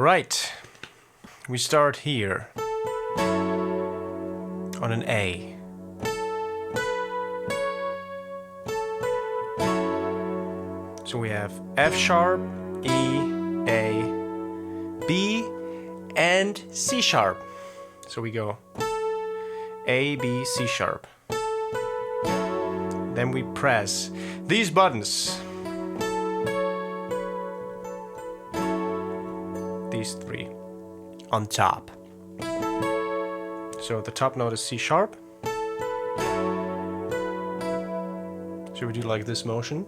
Alright, we start here on an A. So we have F sharp, E, A, B, and C sharp. So we go A, B, C sharp. Then we press these buttons. These three on top. So the top note is C sharp. So we do like this motion.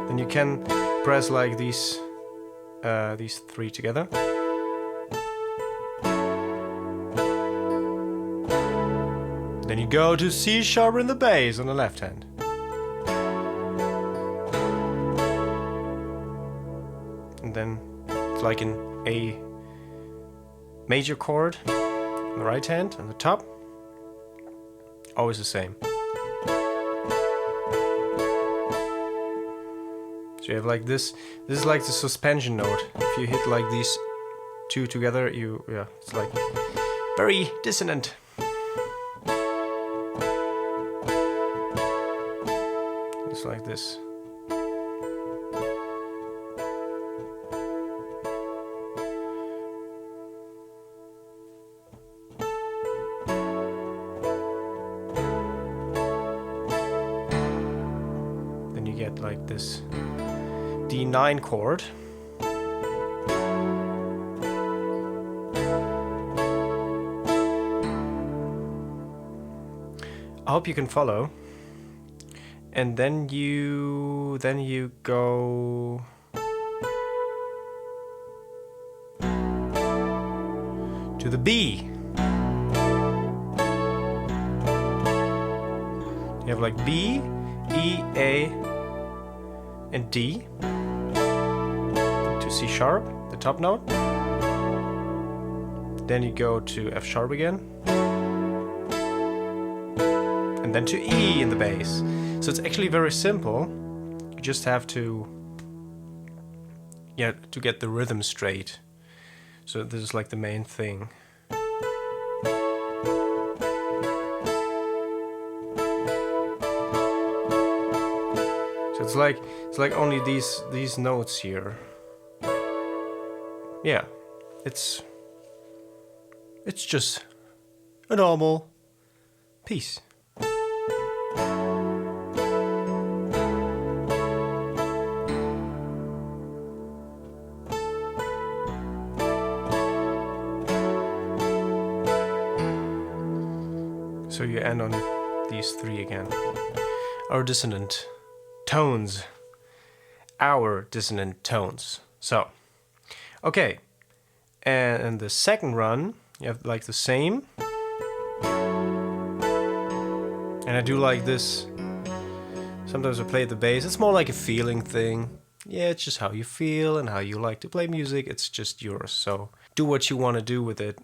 Then you can press like these three together. Then you go to C sharp in the bass on the left hand. And then it's like an A major chord on the right hand on the top. Always the same. So you have like this. This is like the suspension note. If you hit like these two together, it's like very dissonant. It's like this. Then you get like this D9 chord. I hope you can follow. And then you go to the B. You have like B, E, A, and D. To C sharp, the top note. Then you go to F sharp again. And then to E in the bass. So it's actually very simple. You just have to get the rhythm straight. So this is like the main thing. So it's like only these notes here. Yeah, it's just a normal piece. So you end on these three again. Our dissonant tones. So, okay. And in the second run, you have like the same. And I do like this. Sometimes I play the bass. It's more like a feeling thing. Yeah, it's just how you feel and how you like to play music. It's just yours. So do what you want to do with it.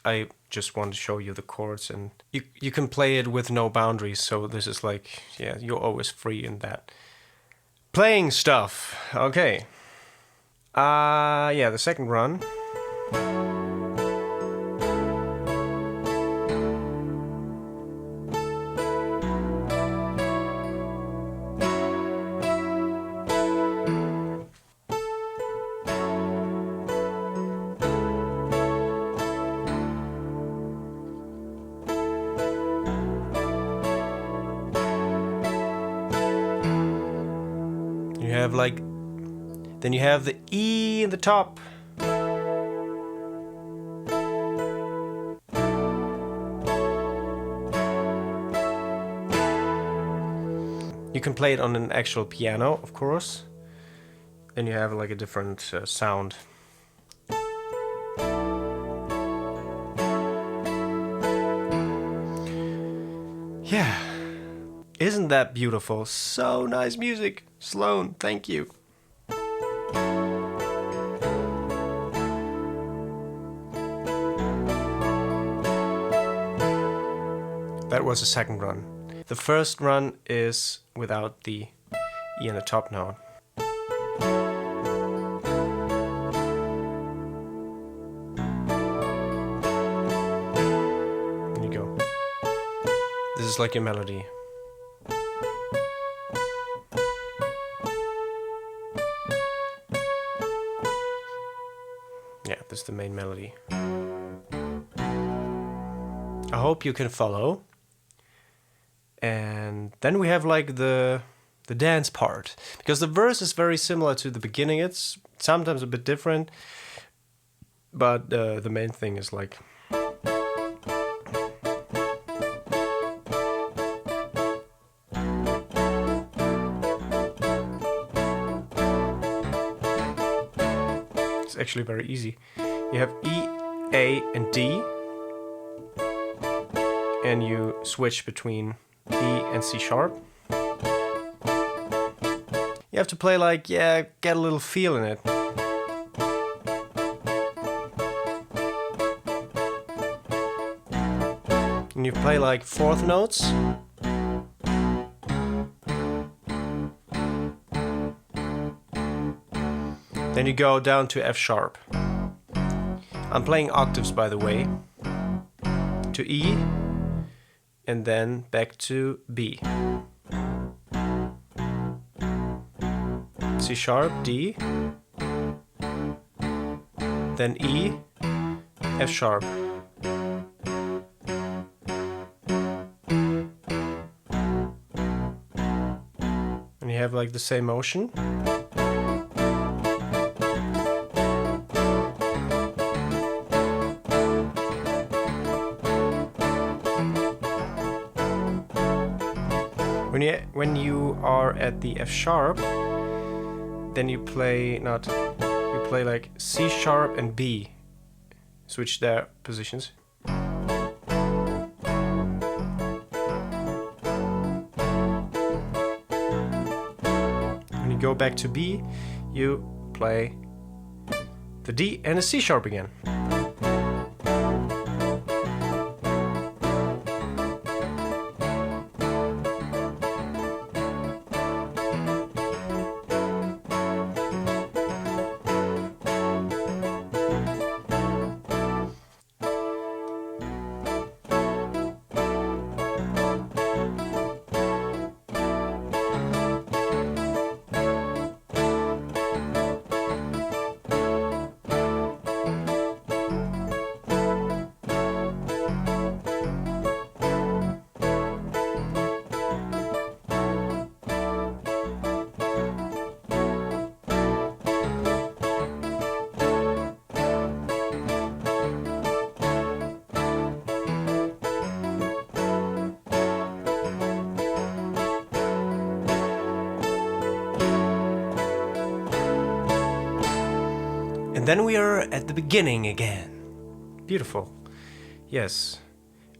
I just want to show you the chords, and you can play it with no boundaries. So this is like, yeah, you're always free in that. Playing stuff. Okay. Yeah, the second run. Then you have the E in the top. You can play it on an actual piano, of course. Then you have like a different sound. Yeah. Isn't that beautiful? So nice music. Sloan, thank you. That was the second run. The first run is without the E in the top note. This is like a melody. Yeah, this is the main melody. I hope you can follow. And then we have like the dance part, because the verse is very similar to the beginning. It's sometimes a bit different, but the main thing is like it's actually very easy. You have E, A, and D, and you switch between E and C sharp. You have to play like, yeah, get a little feel in it. And you play like fourth notes. Then you go down to F sharp. I'm playing octaves, by the way. To E, and then back to B. C sharp, D, then E, F sharp. And you have like the same motion. When you are at the F sharp, then you play like C sharp and B. Switch their positions. When you go back to B, you play the D and a C sharp again. And then we are at the beginning again. Beautiful. Yes.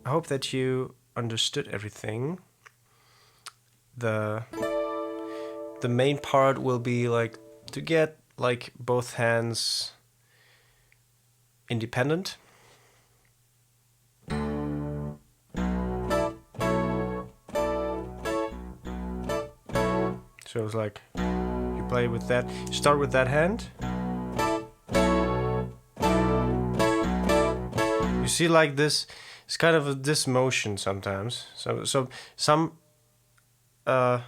I hope that you understood everything. The main part will be like to get like both hands independent. So it's like you play with that. You start with that hand. You see like this, it's kind of this motion sometimes. So sometimes the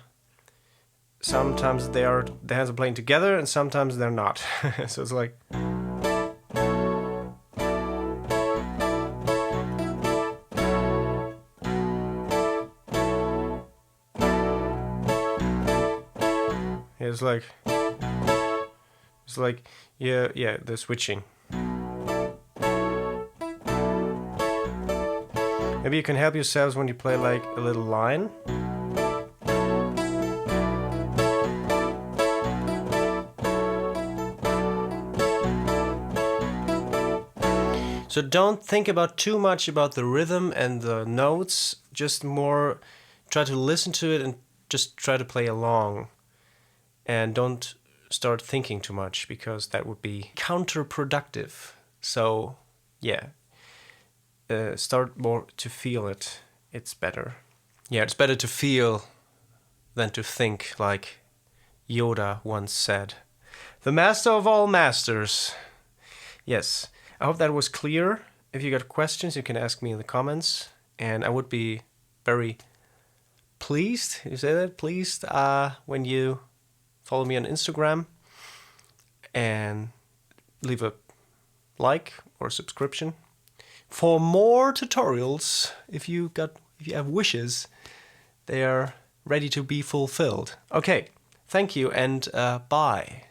hands are playing together and sometimes they're not. So it's like it's like yeah, they're switching. Maybe you can help yourselves when you play like a little line. So don't think about too much about the rhythm and the notes, just more try to listen to it and just try to play along. And don't start thinking too much, because that would be counterproductive. So yeah. Start more to feel it. It's better. Yeah, it's better to feel than to think, like Yoda once said. The master of all masters. Yes, I hope that was clear. If you got questions, you can ask me in the comments. And I would be very pleased, you say that? Pleased when you follow me on Instagram and leave a like or subscription. For more tutorials, if you have wishes, they are ready to be fulfilled. Okay, thank you and bye.